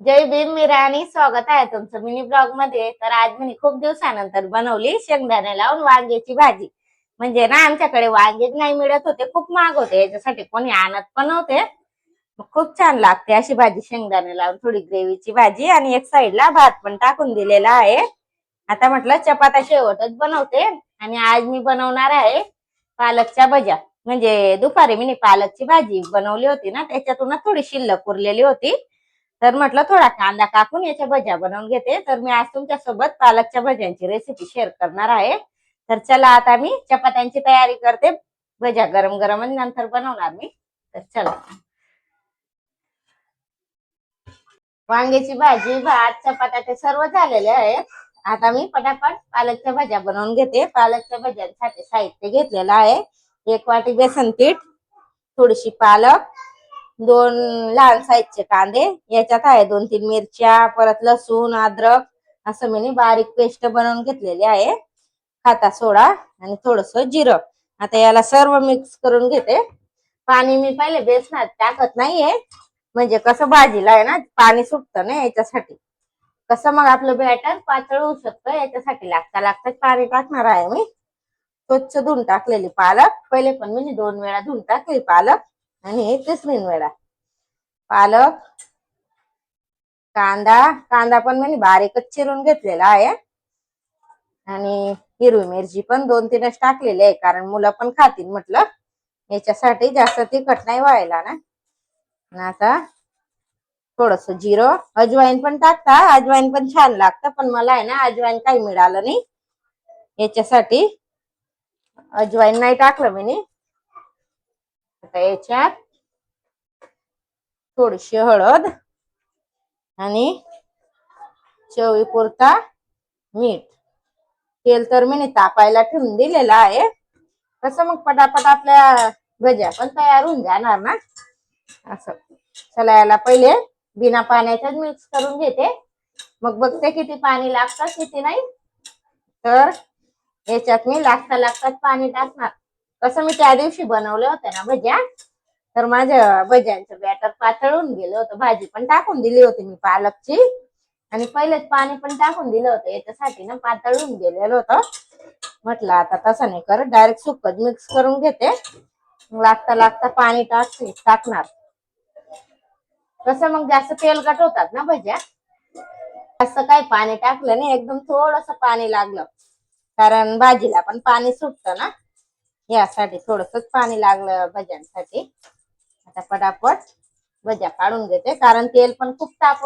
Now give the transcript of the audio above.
जय भीम, मी राणी. स्वागत आहे तुमचं मिनी ब्लॉग मध्ये. तर आज मी खूप दिवसानंतर बनवली शेंगदाणे लावून वांग्याची भाजी. म्हणजे ना आमच्याकडे वांगेच नाही मिळत होते, खूप महाग होते, याच्यासाठी कोणी आणत पण नव्हते. खूप छान लागते अशी भाजी, शेंगदाणे लावून थोडी ग्रेव्हीची भाजी. आणि एक साईडला भात पण टाकून दिलेला आहे. आता म्हटलं चपात्या शेवटच बनवते. आणि आज मी बनवणार आहे पालकच्या भज्या. म्हणजे दुपारी मी पालकची भाजी बनवली होती ना, त्याच्यातूनच थोडी शिल्लक उरलेली होती. तर म्हटलं थोडा कांदा कापून याच्या भज्या बनवून घेते. तर मी आज तुमच्यासोबत पालकच्या भज्यांची रेसिपी शेअर करणार आहे. तर चला आता मी चपात्यांची तयारी करते. भज्या गरम गरम नंतर बनवणार मी. तर चला, वांग्याची भाजी, भात, चपात्या ते सर्व झालेले आहेत. आता मी पटापट पालकच्या भाज्या बनवून घेते. पालकच्या भाज्यांसाठी साहित्य घेतलेलं आहे: 1 वाटी बेसन पीठ, थोडीशी पालक, 2 लहान साईजचे कांदे, याच्यात आहे 2-3 मिरच्या, परत लसूण, अद्रक असं मी बारीक पेस्ट बनवून घेतलेली आहे. खाता सोडा आणि थोडस जिरं. आता याला सर्व मिक्स करून घेते. पाणी मी पहिले बेसनात टाकत नाहीये, म्हणजे कसं भाजीला आहे ना पाणी सुटतं ना, याच्यासाठी. कसं मग आपलं बॅटर पातळ होऊ शकतं, याच्यासाठी लागता लागता पाणी टाकणार आहे मी. स्वच्छ धुवून टाकलेली पालक, पहिले पण मी 2 वेळा धुवून टाकली पालक, आणि 3 वेळा. पालक, कांदा पण मी बारीकच चिरून घेतलेला आहे. आणि हिरवी मिरची पण 2-3च टाकलेली आहे, कारण मुलं पण खातील म्हटलं, याच्यासाठी जास्त तिखट नाही व्हायला ना. आता थोडस जिरं, अजवाईन पण टाकता, अजवाईन पण छान लागतं, पण मला आहे ना अजवाईन काही मिळालं नाही, याच्यासाठी अजवाईन नाही टाकलं मी. आता याच्यात थोडीशी हळद आणि चवीपुरता मीठ. तेल तर मी तापायला ठेवून दिलेलं आहे. कसं मग पटापट आपल्या भज्या पण तयार होऊन जाणार ना, असं. चला, याला पहिले बिना पाण्याच्याच मिक्स करून घेते, मग बघते किती पाणी लागतं किती नाही. तर याच्यात मी लागता लागताच पाणी टाकणार. कसं मी त्या दिवशी बनवले होते ना भज्या, तर माझ्या भज्यांचं बॅटर पातळ होऊन गेलं होतं. भाजी पण टाकून दिली होती मी पालकची, आणि पहिलेच पाणी पण टाकून दिलं होतं, याच्यासाठी ना पातळ होऊन गेलेलं होतं. म्हटलं आता तसं नाही करत, डायरेक्ट सुकच मिक्स करून घेते. लागता लागता पाणी टाकणार. कसं मग जास्त तेलकट होतात ना भज्या. जास्त काही पाणी टाकलं नाही, एकदम थोडस पाणी लागलं, कारण भाजीला पण पाणी सुटतं ना, यासाठी थोडसच पाणी लागलं भज्यांसाठी. आता पटापट भज्या काढून घेते, कारण तेल पण खूप ताप